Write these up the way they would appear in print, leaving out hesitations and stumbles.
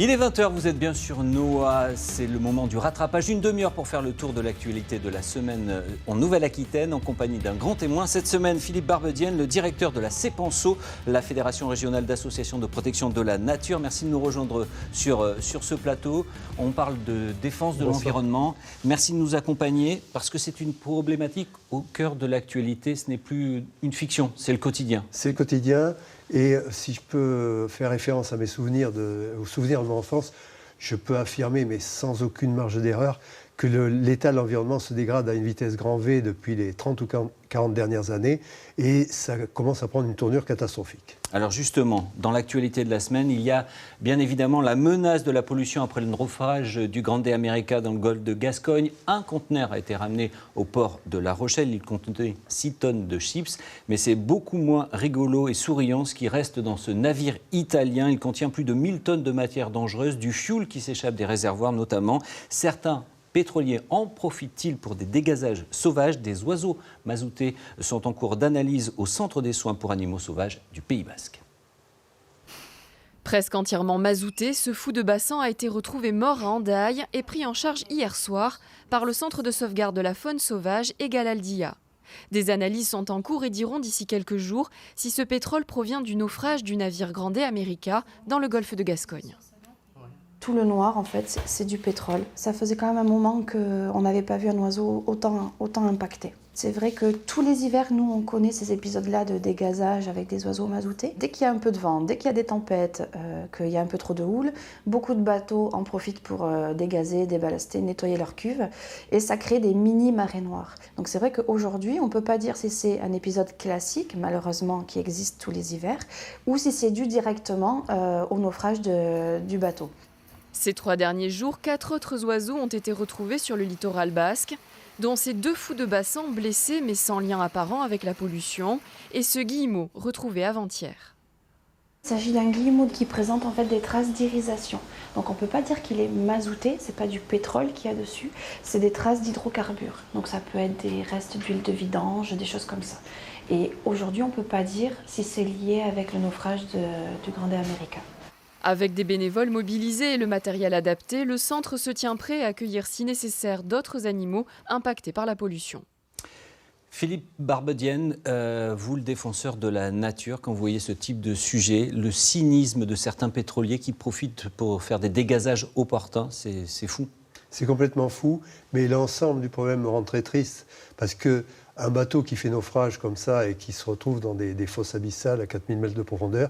Il est 20h, vous êtes bien sur Noah, c'est le moment du rattrapage. Une demi-heure pour faire le tour de l'actualité de la semaine en Nouvelle-Aquitaine, en compagnie d'un grand témoin. Cette semaine, Philippe Barbedienne, le directeur de la CEPANSO, la Fédération régionale d'associations de protection de la nature. Merci de nous rejoindre sur ce plateau. On parle de défense de l'environnement. Merci de nous accompagner, parce que c'est une problématique au cœur de l'actualité. Ce n'est plus une fiction, c'est le quotidien. C'est le quotidien. Et si je peux faire référence à mes souvenirs, aux souvenirs de mon enfance, je peux affirmer, mais sans aucune marge d'erreur, que l'état de l'environnement se dégrade à une vitesse grand V depuis les 30 ou 40 dernières années, et ça commence à prendre une tournure catastrophique. Alors justement, dans l'actualité de la semaine, il y a bien évidemment la menace de la pollution après le naufrage du Grande America dans le golfe de Gascogne. Un conteneur a été ramené au port de La Rochelle. Il contenait 6 tonnes de chips, mais c'est beaucoup moins rigolo et souriant ce qui reste dans ce navire italien. Il contient plus de 1000 tonnes de matières dangereuses, du fioul qui s'échappe des réservoirs notamment. Certains pétroliers en profitent-ils pour des dégazages sauvages? Des oiseaux mazoutés sont en cours d'analyse au Centre des soins pour animaux sauvages du Pays Basque. Presque entièrement mazouté, ce fou de bassin a été retrouvé mort à Hendaye et pris en charge hier soir par le Centre de sauvegarde de la faune sauvage et Galaldia. Des analyses sont en cours et diront d'ici quelques jours si ce pétrole provient du naufrage du navire Grande America dans le golfe de Gascogne. Tout le noir, en fait, c'est du pétrole. Ça faisait quand même un moment qu'on n'avait pas vu un oiseau autant impacté. C'est vrai que tous les hivers, nous, on connaît ces épisodes-là de dégazage avec des oiseaux mazoutés. Dès qu'il y a un peu de vent, dès qu'il y a des tempêtes, qu'il y a un peu trop de houle, beaucoup de bateaux en profitent pour dégazer, déballaster, nettoyer leur cuve. Et ça crée des mini-marées noires. Donc c'est vrai qu'aujourd'hui, on ne peut pas dire si c'est un épisode classique, malheureusement, qui existe tous les hivers, ou si c'est dû directement au naufrage du bateau. Ces 3 derniers jours, 4 autres oiseaux ont été retrouvés sur le littoral basque, dont ces 2 fous de bassin blessés mais sans lien apparent avec la pollution, et ce guillemot retrouvé avant-hier. Il s'agit d'un guillemot qui présente en fait des traces d'irisation. Donc on ne peut pas dire qu'il est mazouté, c'est pas du pétrole qu'il y a dessus, c'est des traces d'hydrocarbures. Donc ça peut être des restes d'huile de vidange, des choses comme ça. Et aujourd'hui on ne peut pas dire si c'est lié avec le naufrage du Grande America. Avec des bénévoles mobilisés et le matériel adapté, le centre se tient prêt à accueillir si nécessaire d'autres animaux impactés par la pollution. Philippe Barbedienne, vous le défenseur de la nature, quand vous voyez ce type de sujet, le cynisme de certains pétroliers qui profitent pour faire des dégazages opportuns, c'est fou. C'est complètement fou, mais l'ensemble du problème me rend très triste, parce qu'un bateau qui fait naufrage comme ça et qui se retrouve dans des fosses abyssales à 4000 mètres de profondeur,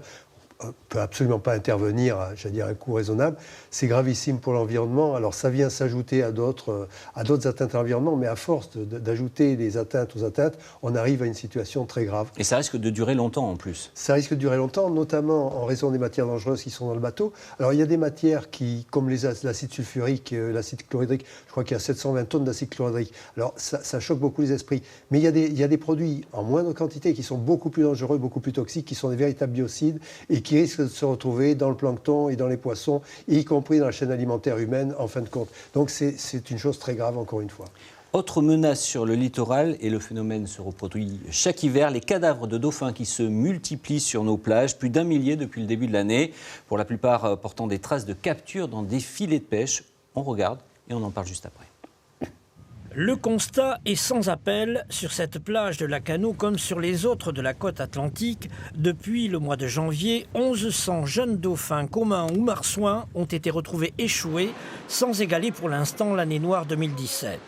peut absolument pas intervenir à, j'allais dire, un coût raisonnable. C'est gravissime pour l'environnement. Alors ça vient s'ajouter à d'autres atteintes à l'environnement, mais à force d'ajouter des atteintes aux atteintes, on arrive à une situation très grave. Et ça risque de durer longtemps en plus. Ça risque de durer longtemps, notamment en raison des matières dangereuses qui sont dans le bateau. Alors il y a des matières qui, comme l'acide sulfurique, l'acide chlorhydrique, je crois qu'il y a 720 tonnes d'acide chlorhydrique. Alors ça choque beaucoup les esprits. Mais il y a des produits en moindre quantité qui sont beaucoup plus dangereux, beaucoup plus toxiques, qui sont des véritables biocides et qui risquent de se retrouver dans le plancton et dans les poissons, y compris dans la chaîne alimentaire humaine, en fin de compte. Donc c'est une chose très grave, encore une fois. Autre menace sur le littoral, et le phénomène se reproduit chaque hiver, les cadavres de dauphins qui se multiplient sur nos plages, plus d'1 millier depuis le début de l'année, pour la plupart portant des traces de capture dans des filets de pêche. On regarde et on en parle juste après. Le constat est sans appel sur cette plage de Lacanau comme sur les autres de la côte atlantique. Depuis le mois de janvier, 1100 jeunes dauphins communs ou marsouins ont été retrouvés échoués, sans égaler pour l'instant l'année noire 2017.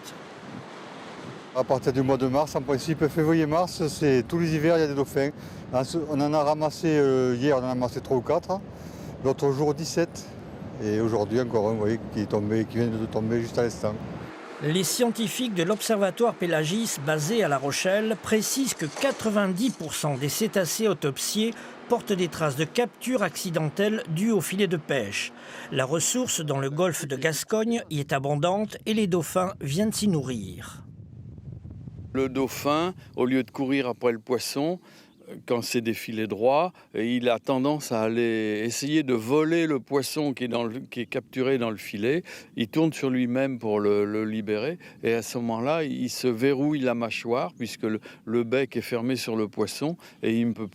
À partir du mois de mars, en principe, février-mars, c'est tous les hivers, il y a des dauphins. On en a ramassé hier, on en a ramassé 3 ou 4. L'autre jour, 17. Et aujourd'hui, encore un, vous voyez, qui vient de tomber juste à l'instant. Les scientifiques de l'Observatoire Pélagis, basé à La Rochelle, précisent que 90% des cétacés autopsiés portent des traces de capture accidentelle dues au filet de pêche. La ressource dans le golfe de Gascogne y est abondante et les dauphins viennent s'y nourrir. Le dauphin, au lieu de courir après le poisson, quand c'est des filets droits, il a tendance à aller essayer de voler le poisson qui est capturé dans le filet. Il tourne sur lui-même pour le libérer. Et à ce moment-là, il se verrouille la mâchoire puisque le bec est fermé sur le poisson et il ne peut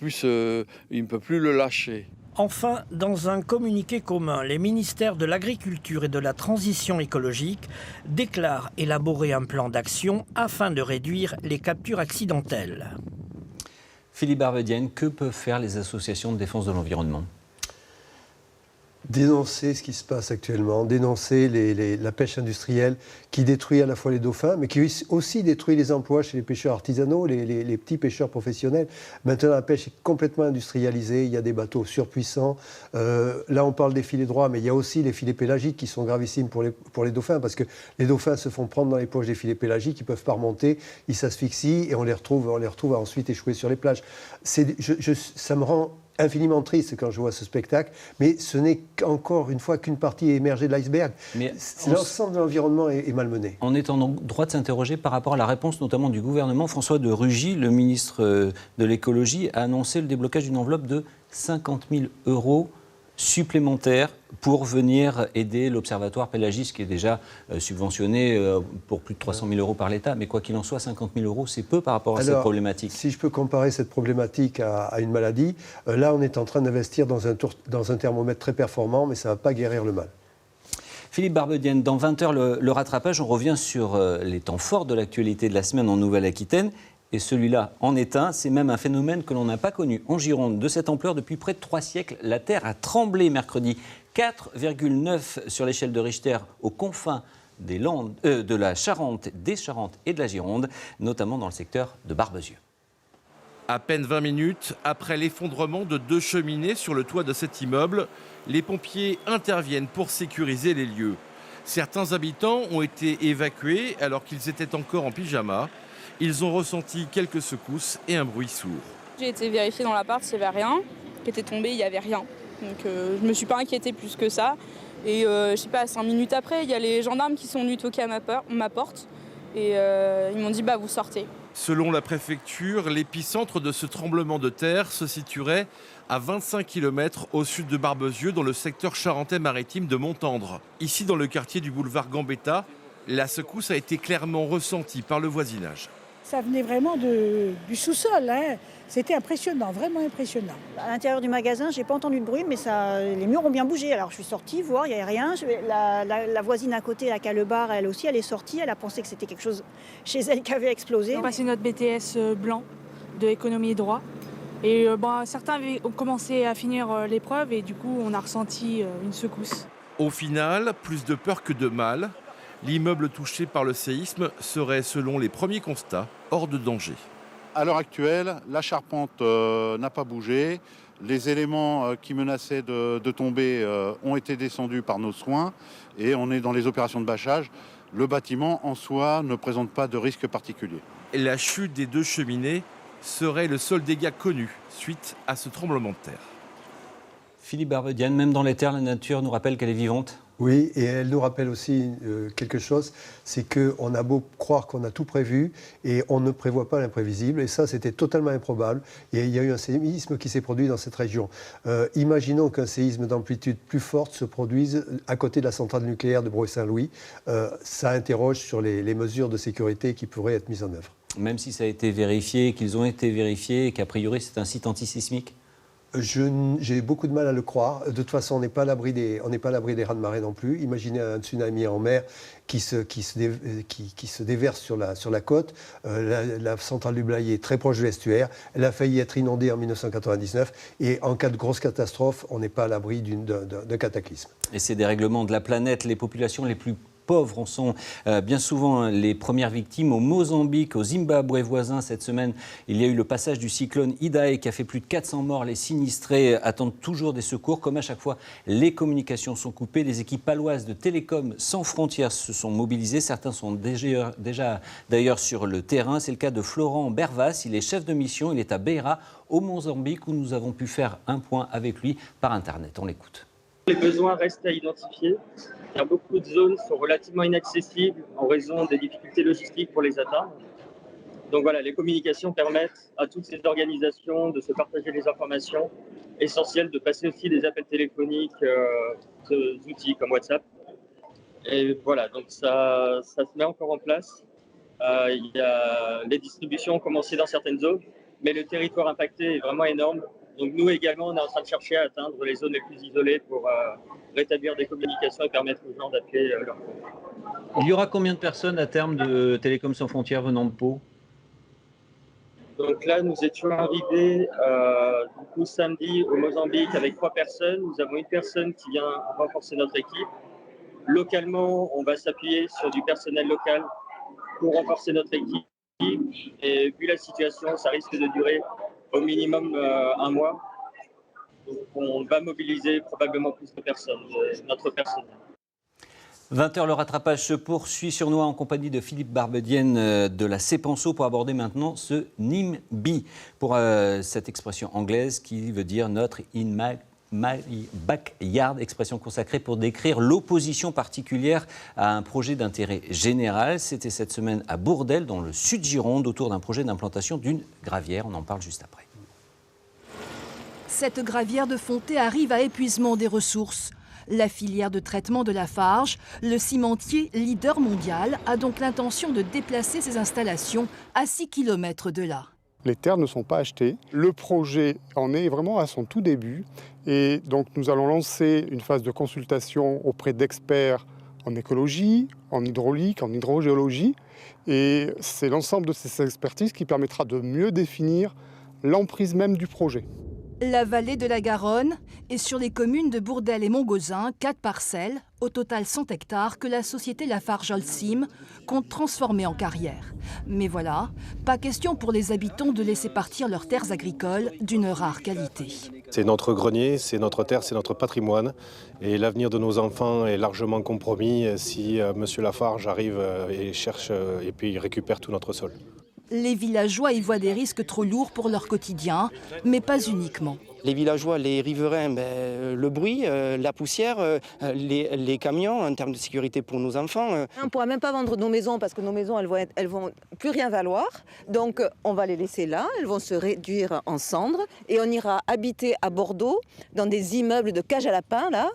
plus le lâcher. Enfin, dans un communiqué commun, les ministères de l'Agriculture et de la Transition écologique déclarent élaborer un plan d'action afin de réduire les captures accidentelles. Philippe Barbedienne, que peuvent faire les associations de défense de l'environnement ? Dénoncer ce qui se passe actuellement, dénoncer la pêche industrielle qui détruit à la fois les dauphins, mais qui aussi détruit les emplois chez les pêcheurs artisanaux, les petits pêcheurs professionnels. Maintenant, la pêche est complètement industrialisée, il y a des bateaux surpuissants. Là, on parle des filets droits, mais il y a aussi les filets pélagiques qui sont gravissimes pour les dauphins, parce que les dauphins se font prendre dans les poches des filets pélagiques, ils ne peuvent pas remonter, ils s'asphyxient et on les retrouve ensuite échoués sur les plages. Ça me rend infiniment triste quand je vois ce spectacle, mais ce n'est encore une fois qu'une partie émergée de l'iceberg. L'ensemble de l'environnement est malmené. On est en droit de s'interroger par rapport à la réponse notamment du gouvernement. François de Rugy, le ministre de l'écologie, a annoncé le déblocage d'une enveloppe de 50 000 € supplémentaires pour venir aider l'Observatoire Pélagis, qui est déjà subventionné pour plus de 300 000 € par l'État. Mais quoi qu'il en soit, 50 000 €, c'est peu par rapport à cette problématique. Si je peux comparer cette problématique à une maladie, là, on est en train d'investir dans un thermomètre très performant, mais ça ne va pas guérir le mal. Philippe Barbedienne, dans 20 heures, le rattrapage, on revient sur les temps forts de l'actualité de la semaine en Nouvelle-Aquitaine. Et celui-là en est un, c'est même un phénomène que l'on n'a pas connu en Gironde de cette ampleur depuis près de 3 siècles. La Terre a tremblé mercredi, 4,9 sur l'échelle de Richter aux confins des Landes, de la Charente, des Charentes et de la Gironde, notamment dans le secteur de Barbezieux. À peine 20 minutes après l'effondrement de 2 cheminées sur le toit de cet immeuble, les pompiers interviennent pour sécuriser les lieux. Certains habitants ont été évacués alors qu'ils étaient encore en pyjama. Ils ont ressenti quelques secousses et un bruit sourd. J'ai été vérifier dans l'appart s'il n'y avait rien, qui était tombé, il n'y avait rien. Donc je ne me suis pas inquiétée plus que ça. Et je sais pas, 5 minutes après, il y a les gendarmes qui sont venus toquer à ma porte. Et ils m'ont dit, vous sortez. Selon la préfecture, l'épicentre de ce tremblement de terre se situerait à 25 km au sud de Barbezieux, dans le secteur charentais-maritime de Montendre. Ici, dans le quartier du boulevard Gambetta, la secousse a été clairement ressentie par le voisinage. Ça venait vraiment du sous-sol, hein. C'était impressionnant, vraiment impressionnant. À l'intérieur du magasin, j'ai pas entendu de bruit, mais les murs ont bien bougé. Alors je suis sortie voir, il n'y avait rien. La voisine à côté, la Calebar, elle aussi, elle est sortie. Elle a pensé que c'était quelque chose chez elle qui avait explosé. On a passé notre BTS blanc de économie et droit. Et certains ont commencé à finir l'épreuve et du coup, on a ressenti une secousse. Au final, plus de peur que de mal. L'immeuble touché par le séisme serait, selon les premiers constats, hors de danger. À l'heure actuelle, la charpente n'a pas bougé. Les éléments qui menaçaient de tomber ont été descendus par nos soins et on est dans les opérations de bâchage. Le bâtiment en soi ne présente pas de risque particulier. La chute des 2 cheminées serait le seul dégât connu suite à ce tremblement de terre. Philippe Barbedienne, même dans les terres, la nature nous rappelle qu'elle est vivante. Oui, et elle nous rappelle aussi quelque chose, c'est qu'on a beau croire qu'on a tout prévu et on ne prévoit pas l'imprévisible. Et ça, c'était totalement improbable. Et il y a eu un séisme qui s'est produit dans cette région. Imaginons qu'un séisme d'amplitude plus forte se produise à côté de la centrale nucléaire de Breuil-Saint-Louis. Ça interroge sur les mesures de sécurité qui pourraient être mises en œuvre. Même si ça a été vérifié, qu'ils ont été vérifiés et qu'a priori c'est un site antisismique ? J'ai beaucoup de mal à le croire. De toute façon, on n'est pas à l'abri des raz-de-marée non plus. Imaginez un tsunami en mer qui se déverse sur la côte. La centrale du Blayais est très proche de l'estuaire. Elle a failli être inondée en 1999. Et en cas de grosse catastrophe, on n'est pas à l'abri d'un cataclysme. Et ces dérèglements de la planète, les populations les plus pauvres en sont bien souvent les premières victimes. Au Mozambique, au Zimbabwe voisin, cette semaine, il y a eu le passage du cyclone Idai qui a fait plus de 400 morts. Les sinistrés attendent toujours des secours. Comme à chaque fois, les communications sont coupées. Les équipes paloises de Télécom sans frontières se sont mobilisées. Certains sont déjà d'ailleurs sur le terrain. C'est le cas de Florent Bervas. Il est chef de mission. Il est à Beira, au Mozambique, où nous avons pu faire un point avec lui par Internet. On l'écoute. Les besoins restent à identifier. Car beaucoup de zones sont relativement inaccessibles en raison des difficultés logistiques pour les atteindre. Donc voilà, les communications permettent à toutes ces organisations de se partager les informations essentielles, de passer aussi des appels téléphoniques, des outils comme WhatsApp. Et voilà, donc ça se met encore en place. Les distributions ont commencé dans certaines zones, mais le territoire impacté est vraiment énorme. Donc nous également, on est en train de chercher à atteindre les zones les plus isolées pour rétablir des communications et permettre aux gens d'appeler leur compte. Il y aura combien de personnes à terme de Télécom sans frontières venant de Pau? Donc là, nous étions arrivés du coup, samedi au Mozambique avec 3 personnes. Nous avons une personne qui vient renforcer notre équipe. Localement, on va s'appuyer sur du personnel local pour renforcer notre équipe. Et vu la situation, ça risque de durer au minimum 1 mois. Donc on va mobiliser probablement plus de personnes, notre personnel. 20h, le rattrapage se poursuit sur nous en compagnie de Philippe Barbedienne de la Cepenso pour aborder maintenant ce NIMBY, pour cette expression anglaise qui veut dire notre in my backyard, expression consacrée pour décrire l'opposition particulière à un projet d'intérêt général. C'était cette semaine à Bourdelle, dans le sud Gironde, autour d'un projet d'implantation d'une gravière. On en parle juste après. Cette gravière de Fontaix arrive à épuisement des ressources. La filière de traitement de Lafarge, le cimentier leader mondial, a donc l'intention de déplacer ses installations à 6 km de là. Les terres ne sont pas achetées. Le projet en est vraiment à son tout début. Et donc nous allons lancer une phase de consultation auprès d'experts en écologie, en hydraulique, en hydrogéologie. Et c'est l'ensemble de ces expertises qui permettra de mieux définir l'emprise même du projet. La vallée de la Garonne est sur les communes de Bourdelle et Montgozin, 4 parcelles, au total 100 hectares, que la société Lafarge Holcim compte transformer en carrière. Mais voilà, pas question pour les habitants de laisser partir leurs terres agricoles d'une rare qualité. C'est notre grenier, c'est notre terre, c'est notre patrimoine. Et l'avenir de nos enfants est largement compromis si M. Lafarge arrive et cherche et puis récupère tout notre sol. Les villageois y voient des risques trop lourds pour leur quotidien, mais pas uniquement. Les villageois, les riverains, le bruit, la poussière, les camions en termes de sécurité pour nos enfants. On ne pourra même pas vendre nos maisons parce que nos maisons, elles vont plus rien valoir. Donc on va les laisser là, elles vont se réduire en cendres et on ira habiter à Bordeaux dans des immeubles de cage à lapins là.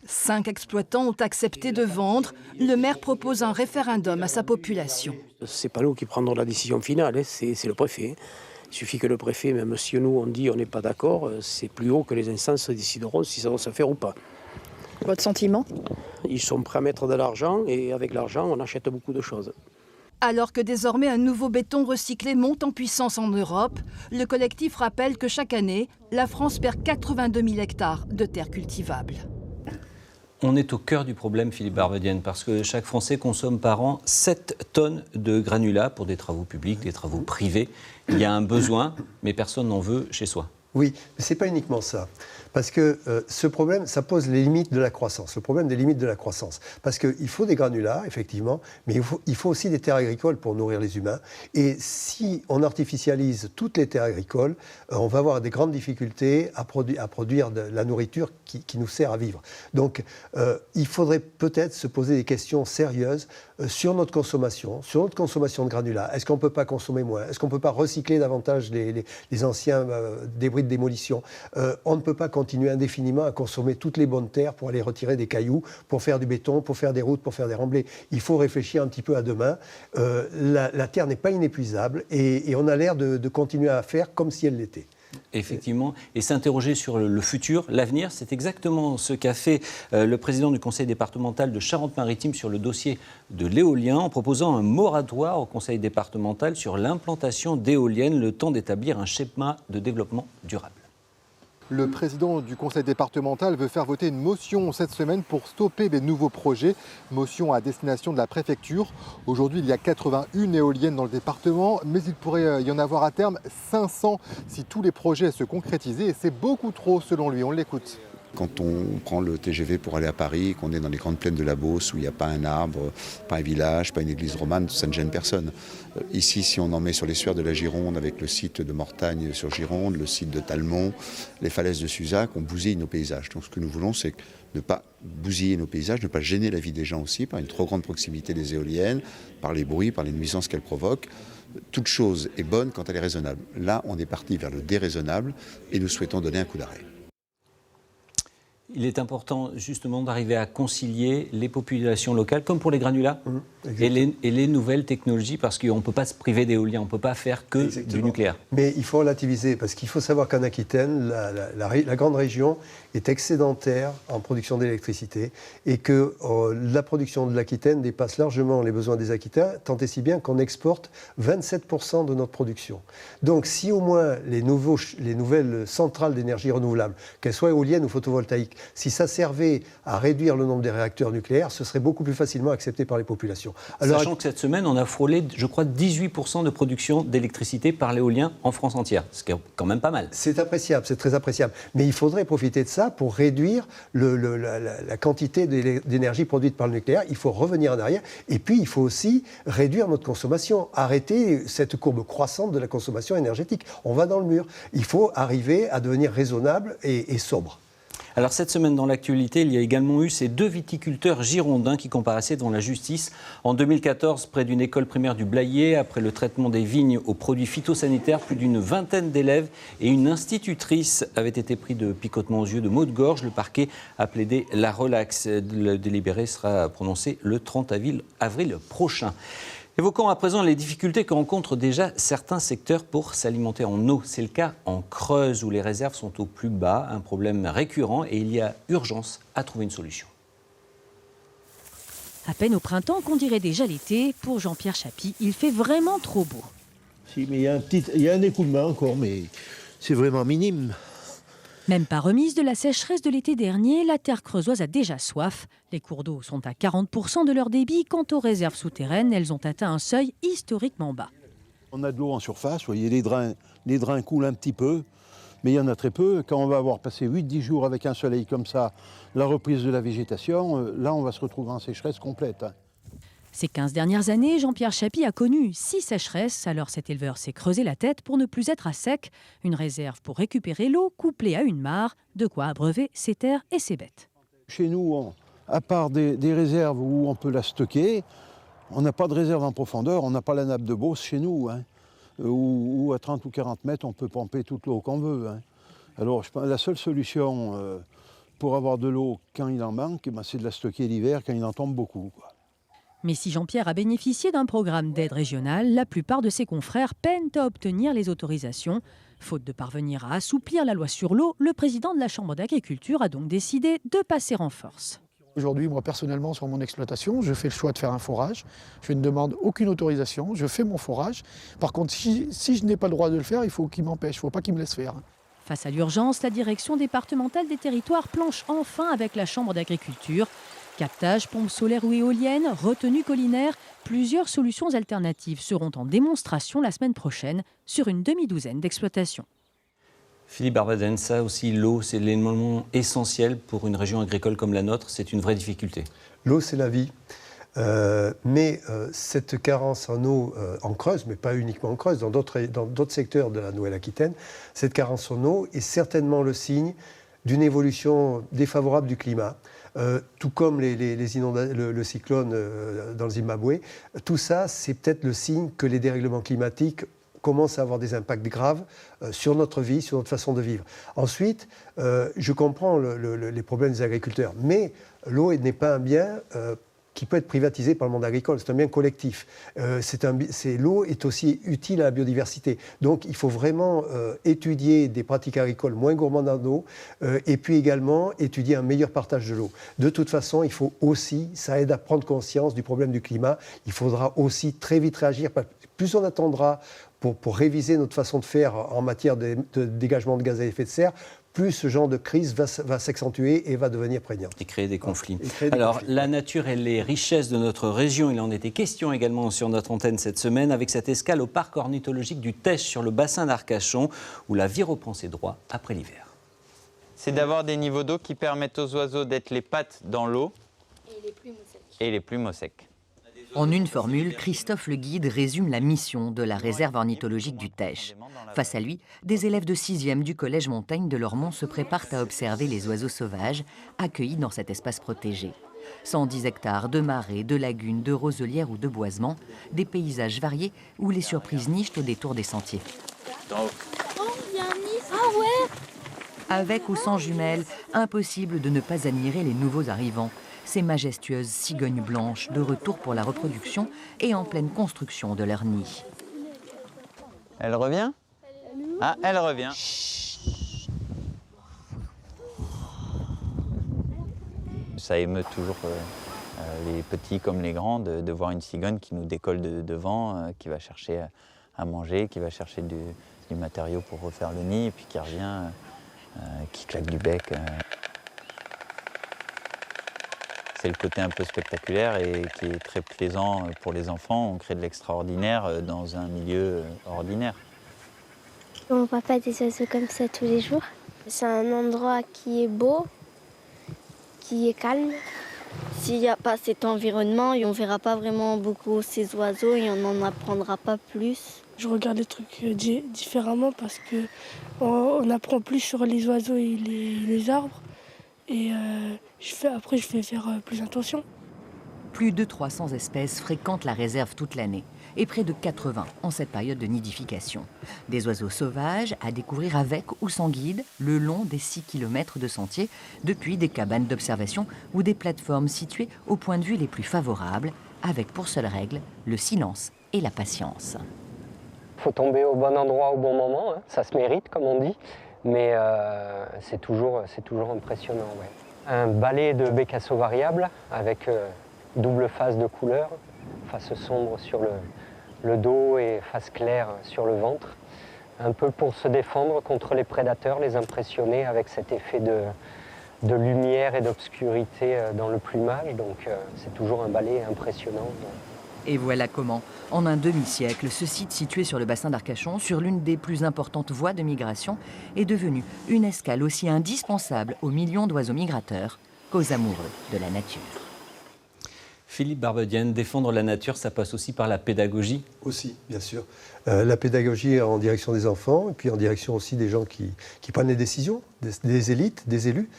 5 exploitants ont accepté de vendre. Le maire propose un référendum à sa population. Ce n'est pas nous qui prendrons la décision finale, c'est le préfet. Il suffit que le préfet, même si nous on dit on n'est pas d'accord, c'est plus haut que les instances décideront si ça va se faire ou pas. Votre sentiment? Ils sont prêts à mettre de l'argent et avec l'argent on achète beaucoup de choses. Alors que désormais un nouveau béton recyclé monte en puissance en Europe, le collectif rappelle que chaque année, la France perd 82 000 hectares de terres cultivables. On est au cœur du problème, Philippe Barbedienne, parce que chaque Français consomme par an 7 tonnes de granulats pour des travaux publics, des travaux privés. Il y a un besoin, mais personne n'en veut chez soi. Oui, mais ce n'est pas uniquement ça. Parce que ce problème, ça pose les limites de la croissance, le problème des limites de la croissance. Parce qu'il faut des granulats, effectivement, mais il faut aussi des terres agricoles pour nourrir les humains. Et si on artificialise toutes les terres agricoles, on va avoir des grandes difficultés à produire de la nourriture qui nous sert à vivre. Donc, il faudrait peut-être se poser des questions sérieuses sur notre consommation de granulats. Est-ce qu'on ne peut pas consommer moins? Est-ce qu'on ne peut pas recycler davantage les anciens débris de démolition? On ne peut pas continuer indéfiniment à consommer toutes les bonnes terres pour aller retirer des cailloux, pour faire du béton, pour faire des routes, pour faire des remblais. Il faut réfléchir un petit peu à demain. La terre n'est pas inépuisable et on a l'air de continuer à faire comme si elle l'était. Effectivement, et s'interroger sur le futur, l'avenir, c'est exactement ce qu'a fait le président du conseil départemental de Charente-Maritime sur le dossier de l'éolien, en proposant un moratoire au conseil départemental sur l'implantation d'éoliennes, le temps d'établir un schéma de développement durable. Le président du conseil départemental veut faire voter une motion cette semaine pour stopper les nouveaux projets, motion à destination de la préfecture. Aujourd'hui, il y a 81 éoliennes dans le département, mais il pourrait y en avoir à terme 500 si tous les projets se concrétisaient, et c'est beaucoup trop selon lui. On l'écoute. Quand on prend le TGV pour aller à Paris, qu'on est dans les grandes plaines de la Beauce où il n'y a pas un arbre, pas un village, pas une église romane, ça ne gêne personne. Ici, si on en met sur les sueurs de la Gironde avec le site de Mortagne sur Gironde, le site de Talmont, les falaises de Suzac, on bousille nos paysages. Donc ce que nous voulons, c'est ne pas bousiller nos paysages, ne pas gêner la vie des gens aussi par une trop grande proximité des éoliennes, par les bruits, par les nuisances qu'elles provoquent. Toute chose est bonne quand elle est raisonnable. Là, on est parti vers le déraisonnable et nous souhaitons donner un coup d'arrêt. Il est important justement d'arriver à concilier les populations locales, comme pour les granulats. Et les nouvelles technologies, parce qu'on ne peut pas se priver d'éolien, on ne peut pas faire que du nucléaire. Mais il faut relativiser, parce qu'il faut savoir qu'en Aquitaine, la grande région est excédentaire en production d'électricité et que la production de l'Aquitaine dépasse largement les besoins des Aquitains, tant et si bien qu'on exporte 27% de notre production. Donc si au moins les nouvelles centrales d'énergie renouvelable, qu'elles soient éoliennes ou photovoltaïques, si ça servait à réduire le nombre des réacteurs nucléaires, ce serait beaucoup plus facilement accepté par les populations. Alors, sachant que cette semaine, on a frôlé, je crois, 18% de production d'électricité par l'éolien en France entière, ce qui est quand même pas mal. C'est appréciable, c'est très appréciable. Mais il faudrait profiter de ça pour réduire la quantité d'énergie produite par le nucléaire. Il faut revenir en arrière. Et puis, il faut aussi réduire notre consommation, arrêter cette courbe croissante de la consommation énergétique. On va dans le mur. Il faut arriver à devenir raisonnable et sobre. Alors cette semaine dans l'actualité, il y a également eu ces 2 viticulteurs girondins qui comparaissaient devant la justice en 2014 près d'une école primaire du Blayais. Après le traitement des vignes aux produits phytosanitaires, plus d'une vingtaine d'élèves et une institutrice avaient été pris de picotements aux yeux, de maux de gorge. Le parquet a plaidé la relaxe. Le délibéré sera prononcé le 30 avril prochain. Évoquons à présent les difficultés que rencontrent déjà certains secteurs pour s'alimenter en eau. C'est le cas en Creuse où les réserves sont au plus bas, un problème récurrent et il y a urgence à trouver une solution. À peine au printemps qu'on dirait déjà l'été, pour Jean-Pierre Chapy, il fait vraiment trop beau. Si, mais il y a un écoulement encore, mais c'est vraiment minime. Même pas remise de la sécheresse de l'été dernier, la terre creusoise a déjà soif. Les cours d'eau sont à 40% de leur débit. Quant aux réserves souterraines, elles ont atteint un seuil historiquement bas. On a de l'eau en surface, vous voyez, les drains coulent un petit peu, mais il y en a très peu. Quand on va avoir passé 8-10 jours avec un soleil comme ça, la reprise de la végétation, là on va se retrouver en sécheresse complète. Ces 15 dernières années, Jean-Pierre Chapy a connu 6 sécheresses, alors cet éleveur s'est creusé la tête pour ne plus être à sec. Une réserve pour récupérer l'eau couplée à une mare, de quoi abreuver ses terres et ses bêtes. Chez nous, à part des réserves où on peut la stocker, on n'a pas de réserve en profondeur, on n'a pas la nappe de Beauce chez nous, hein, où à 30 ou 40 mètres on peut pomper toute l'eau qu'on veut. Hein. Alors je pense, la seule solution pour avoir de l'eau quand il en manque, c'est de la stocker l'hiver quand il en tombe beaucoup, quoi. Mais si Jean-Pierre a bénéficié d'un programme d'aide régionale, la plupart de ses confrères peinent à obtenir les autorisations. Faute de parvenir à assouplir la loi sur l'eau, le président de la Chambre d'agriculture a donc décidé de passer en force. Aujourd'hui, moi personnellement, sur mon exploitation, je fais le choix de faire un forage. Je ne demande aucune autorisation, je fais mon forage. Par contre, si je n'ai pas le droit de le faire, il faut qu'il m'empêche, il ne faut pas qu'il me laisse faire. Face à l'urgence, la direction départementale des territoires planche enfin avec la Chambre d'agriculture. Captage, pompes solaires ou éoliennes, retenues collinaires, plusieurs solutions alternatives seront en démonstration la semaine prochaine sur une demi-douzaine d'exploitations. Philippe Barbaden, ça aussi, l'eau, c'est l'élément essentiel pour une région agricole comme la nôtre. C'est une vraie difficulté. L'eau, c'est la vie. Mais cette carence en eau en Creuse, mais pas uniquement en Creuse, dans d'autres secteurs de la Nouvelle-Aquitaine, cette carence en eau est certainement le signe d'une évolution défavorable du climat. Tout comme le cyclone dans le Zimbabwe, tout ça, c'est peut-être le signe que les dérèglements climatiques commencent à avoir des impacts graves sur notre vie, sur notre façon de vivre. Ensuite, je comprends les problèmes des agriculteurs, mais l'eau n'est pas un bien qui peut être privatisé par le monde agricole. C'est un bien collectif. L'eau est aussi utile à la biodiversité. Donc il faut vraiment étudier des pratiques agricoles moins gourmandes en eau et puis également étudier un meilleur partage de l'eau. De toute façon, il faut aussi, ça aide à prendre conscience du problème du climat, il faudra aussi très vite réagir. Plus on attendra pour réviser notre façon de faire en matière de dégagement de gaz à effet de serre, plus ce genre de crise va s'accentuer et va devenir prégnant. Et créer des conflits. Alors, la nature et les richesses de notre région, il en était question également sur notre antenne cette semaine, avec cette escale au parc ornithologique du Teche sur le bassin d'Arcachon, où la vie reprend ses droits après l'hiver. C'est d'avoir des niveaux d'eau qui permettent aux oiseaux d'être les pattes dans l'eau et les plumes au sec. En une formule, Christophe le guide résume la mission de la réserve ornithologique du Teche. Face à lui, des élèves de 6e du collège Montaigne de Lormont se préparent à observer les oiseaux sauvages accueillis dans cet espace protégé. 110 hectares de marais, de lagunes, de roselières ou de boisements, des paysages variés où les surprises nichent au détour des sentiers. Avec ou sans jumelles, impossible de ne pas admirer les nouveaux arrivants. ces majestueuses cigognes blanches de retour pour la reproduction et en pleine construction de leur nid. Elle revient? Ah, elle revient. Ça émeut toujours les petits comme les grands de voir une cigogne qui nous décolle devant, qui va chercher à manger, qui va chercher du matériau pour refaire le nid, et puis qui revient, qui claque du bec. C'est le côté un peu spectaculaire et qui est très plaisant pour les enfants. On crée de l'extraordinaire dans un milieu ordinaire. On ne voit pas des oiseaux comme ça tous les jours. C'est un endroit qui est beau, qui est calme. S'il n'y a pas cet environnement, on ne verra pas vraiment beaucoup ces oiseaux et on n'en apprendra pas plus. Je regarde les trucs différemment parce qu'on apprend plus sur les oiseaux et les arbres. Et après, je vais faire plus attention. Plus de 300 espèces fréquentent la réserve toute l'année et près de 80 en cette période de nidification. Des oiseaux sauvages à découvrir avec ou sans guide le long des 6 km de sentiers, depuis des cabanes d'observation ou des plateformes situées aux points de vue les plus favorables, avec pour seule règle le silence et la patience. Il faut tomber au bon endroit au bon moment, hein. Ça se mérite comme on dit, mais c'est toujours impressionnant. Ouais. Un balai de bécasseaux variables avec double face de couleur, face sombre sur le dos et face claire sur le ventre, un peu pour se défendre contre les prédateurs, les impressionner avec cet effet de lumière et d'obscurité dans le plumage, donc c'est toujours un balai impressionnant. Et voilà comment, en un demi-siècle, ce site situé sur le bassin d'Arcachon, sur l'une des plus importantes voies de migration, est devenu une escale aussi indispensable aux millions d'oiseaux migrateurs qu'aux amoureux de la nature. Philippe Barbedienne, défendre la nature, ça passe aussi par la pédagogie? Aussi, bien sûr. La pédagogie en direction des enfants et puis en direction aussi des gens qui prennent les décisions, des élites, des élus.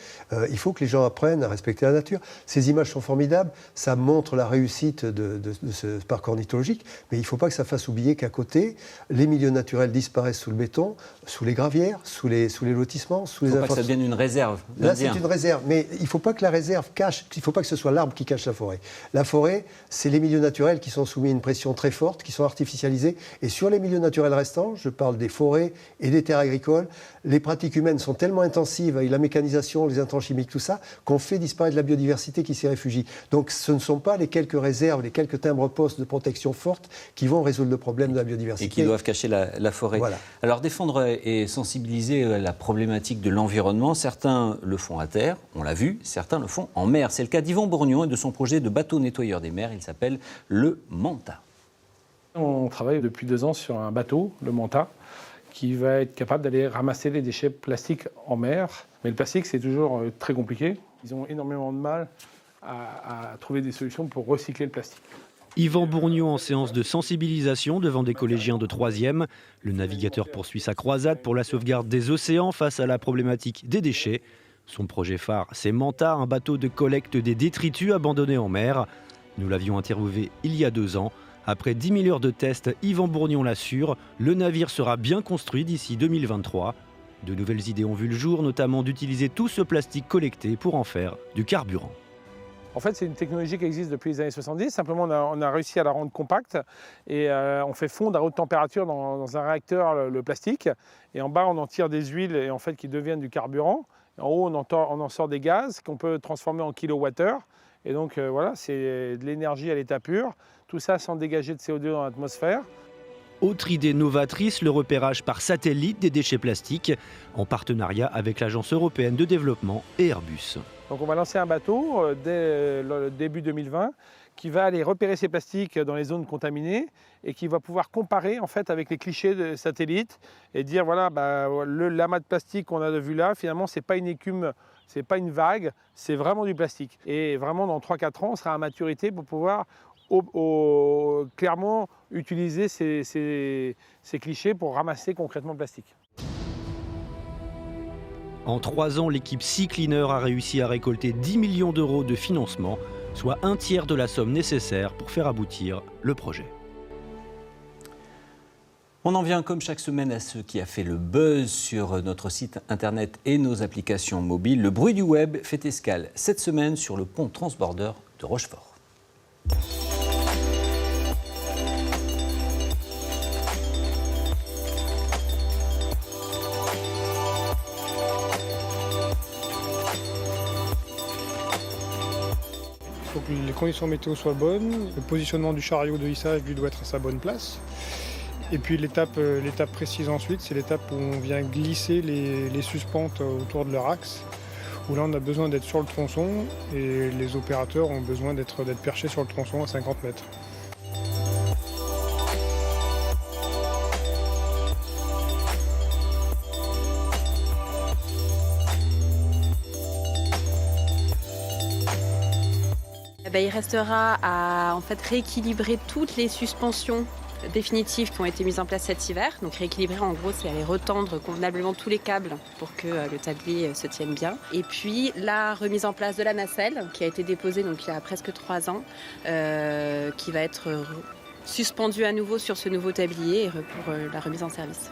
Il faut que les gens apprennent à respecter la nature. Ces images sont formidables, ça montre la réussite de ce parc ornithologique, mais il ne faut pas que ça fasse oublier qu'à côté, les milieux naturels disparaissent sous le béton, sous les gravières, sous les lotissements, sous les infrastructures. Il ne faut pas que ça devienne une réserve. Là, c'est une réserve, mais il ne faut pas que la réserve cache, il ne faut pas que ce soit l'arbre qui cache la forêt. La forêt, c'est les milieux naturels qui sont soumis à une pression très forte, qui sont artificialisés, et sur les milieux naturels restants, je parle des forêts et des terres agricoles, les pratiques humaines sont tellement intensives avec la mécanisation, les intrants chimiques, tout ça, qu'on fait disparaître la biodiversité qui s'y réfugie. Donc ce ne sont pas les quelques réserves, les quelques timbres-postes de protection forte qui vont résoudre le problème de la biodiversité. Et qui doivent cacher la forêt. Voilà. Alors défendre et sensibiliser la problématique de l'environnement, certains le font à terre, on l'a vu, certains le font en mer. C'est le cas d'Yvan Bourgnon et de son projet de bateau nettoyeur des mers, il s'appelle le Manta. On travaille depuis 2 ans sur un bateau, le Manta, qui va être capable d'aller ramasser les déchets plastiques en mer. Mais le plastique, c'est toujours très compliqué. Ils ont énormément de mal à trouver des solutions pour recycler le plastique. Yvan Bourgnon en séance de sensibilisation devant des collégiens de 3e. Le navigateur poursuit sa croisade pour la sauvegarde des océans face à la problématique des déchets. Son projet phare, c'est Manta, un bateau de collecte des détritus abandonnés en mer. Nous l'avions interviewé il y a 2 ans. Après 10 000 heures de tests, Yvan Bourgnon l'assure, le navire sera bien construit d'ici 2023. De nouvelles idées ont vu le jour, notamment d'utiliser tout ce plastique collecté pour en faire du carburant. En fait, c'est une technologie qui existe depuis les années 70. Simplement, on a réussi à la rendre compacte et on fait fondre à haute température dans un réacteur le plastique. Et en bas, on en tire des huiles et en fait, qui deviennent du carburant. Et en haut, on en sort des gaz qu'on peut transformer en kilowattheure. Et donc, voilà, c'est de l'énergie à l'état pur. Tout ça sans dégager de CO2 dans l'atmosphère. Autre idée novatrice, le repérage par satellite des déchets plastiques, en partenariat avec l'Agence européenne de développement et Airbus. Donc on va lancer un bateau dès le début 2020 qui va aller repérer ces plastiques dans les zones contaminées et qui va pouvoir comparer en fait avec les clichés de satellites et dire voilà, l'amas de plastique qu'on a vu là, finalement c'est pas une écume, c'est pas une vague, c'est vraiment du plastique. Et vraiment dans 3-4 ans, on sera à maturité pour pouvoir clairement utiliser ces clichés pour ramasser concrètement le plastique. En 3 ans, l'équipe Sea Cleaner a réussi à récolter 10 millions d'euros de financement, soit 1/3 de la somme nécessaire pour faire aboutir le projet. On en vient comme chaque semaine à ce qui a fait le buzz sur notre site internet et nos applications mobiles. Le bruit du web fait escale cette semaine sur le pont transborder de Rochefort. Il faut que les conditions météo soient bonnes, le positionnement du chariot de hissage lui doit être à sa bonne place. Et puis l'étape précise ensuite, c'est l'étape où on vient glisser les suspentes autour de leur axe, où là on a besoin d'être sur le tronçon et les opérateurs ont besoin d'être perchés sur le tronçon à 50 mètres. Il restera à rééquilibrer toutes les suspensions définitives qui ont été mises en place cet hiver. Donc rééquilibrer en gros, c'est aller retendre convenablement tous les câbles pour que le tablier se tienne bien. Et puis la remise en place de la nacelle qui a été déposée donc, il y a presque 3 ans, qui va être suspendue à nouveau sur ce nouveau tablier pour la remise en service.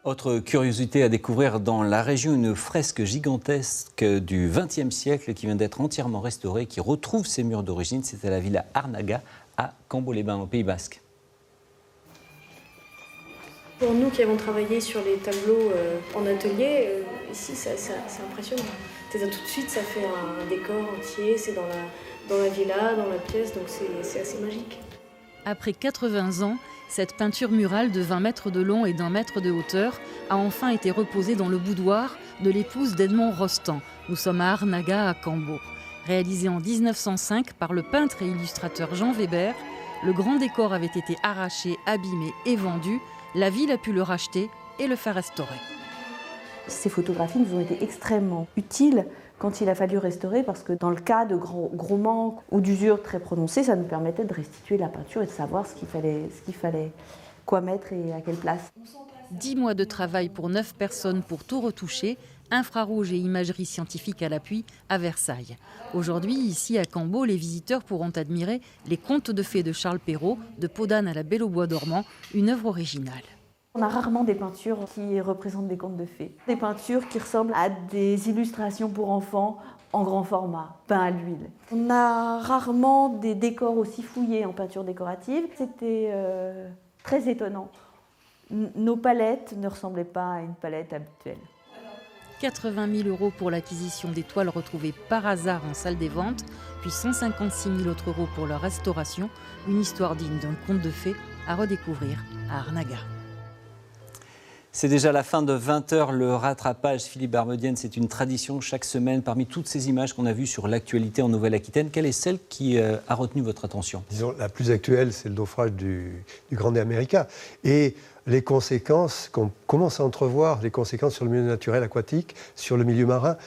Autre curiosité à découvrir dans la région, une fresque gigantesque du XXe siècle qui vient d'être entièrement restaurée, qui retrouve ses murs d'origine. C'est à la villa Arnaga, à Cambo-les-Bains, au Pays Basque. Pour nous qui avons travaillé sur les tableaux en atelier, ici c'est impressionnant. C'est-à-dire tout de suite ça fait un décor entier, c'est dans la villa, dans la pièce, donc c'est assez magique. Après 80 ans, cette peinture murale de 20 mètres de long et d'1 mètre de hauteur a enfin été reposée dans le boudoir de l'épouse d'Edmond Rostand. Nous sommes à Arnaga, à Cambo. Réalisée en 1905 par le peintre et illustrateur Jean Weber, le grand décor avait été arraché, abîmé et vendu. La ville a pu le racheter et le faire restaurer. Ces photographies nous ont été extrêmement utiles quand il a fallu restaurer, parce que dans le cas de gros manques ou d'usures très prononcées, ça nous permettait de restituer la peinture et de savoir ce qu'il fallait quoi mettre et à quelle place. 10 mois de travail pour 9 personnes pour tout retoucher, infrarouge et imagerie scientifique à l'appui à Versailles. Aujourd'hui, ici à Cambo, les visiteurs pourront admirer les contes de fées de Charles Perrault, de Peau d'âne à la Belle au bois dormant, une œuvre originale. On a rarement des peintures qui représentent des contes de fées. Des peintures qui ressemblent à des illustrations pour enfants en grand format, peints à l'huile. On a rarement des décors aussi fouillés en peinture décorative. C'était très étonnant. Nos palettes ne ressemblaient pas à une palette habituelle. 80 000 € pour l'acquisition des toiles retrouvées par hasard en salle des ventes, puis 156 000 autres € pour leur restauration. Une histoire digne d'un conte de fées à redécouvrir à Arnaga. C'est déjà la fin de 20h, le rattrapage. Philippe Barbedienne, c'est une tradition chaque semaine. Parmi toutes ces images qu'on a vues sur l'actualité en Nouvelle-Aquitaine, quelle est celle qui a retenu votre attention? Disons, la plus actuelle, c'est le naufrage du Grande America. Et les conséquences, qu'on commence à entrevoir, les conséquences sur le milieu naturel aquatique, sur le milieu marin.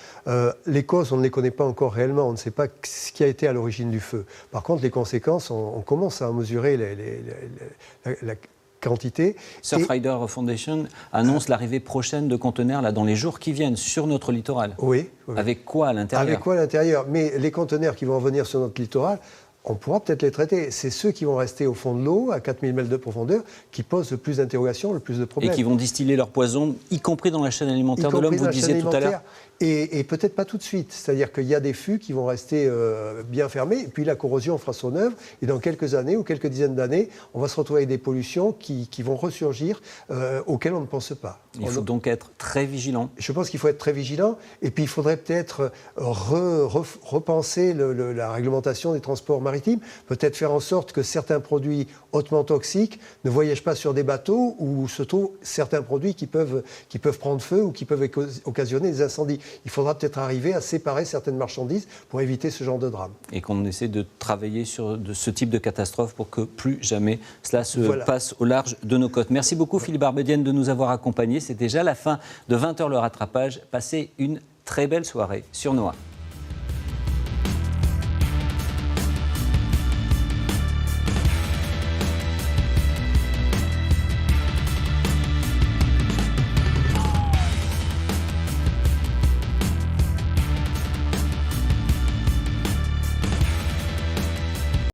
Les causes, on ne les connaît pas encore réellement, on ne sait pas ce qui a été à l'origine du feu. Par contre, les conséquences, on commence à mesurer la quantité. Surfrider Foundation annonce l'arrivée prochaine de conteneurs là, dans les jours qui viennent sur notre littoral. Oui. Avec quoi à l'intérieur? Avec quoi à l'intérieur? Mais les conteneurs qui vont venir sur notre littoral, on pourra peut-être les traiter. C'est ceux qui vont rester au fond de l'eau, à 4000 mètres de profondeur, qui posent le plus d'interrogations, le plus de problèmes. Et qui vont distiller leur poison, y compris dans la chaîne alimentaire de l'homme, vous disiez tout à l'heure. Et peut-être pas tout de suite. C'est-à-dire qu'il y a des fûts qui vont rester bien fermés, et puis la corrosion fera son œuvre, et dans quelques années ou quelques dizaines d'années, on va se retrouver avec des pollutions qui vont ressurgir, auxquelles on ne pense pas. Il faut donc être très vigilant. Je pense qu'il faut être très vigilant, et puis il faudrait peut-être repenser la réglementation des transports maritimes, peut-être faire en sorte que certains produits hautement toxiques ne voyagent pas sur des bateaux où se trouvent certains produits qui peuvent prendre feu ou qui peuvent occasionner des incendies. Il faudra peut-être arriver à séparer certaines marchandises pour éviter ce genre de drame. Et qu'on essaie de travailler sur ce type de catastrophe pour que plus jamais cela se passe au large de nos côtes. Merci beaucoup Philippe Barbedienne de nous avoir accompagnés. C'est déjà la fin de 20h le rattrapage. Passez une très belle soirée sur Noah.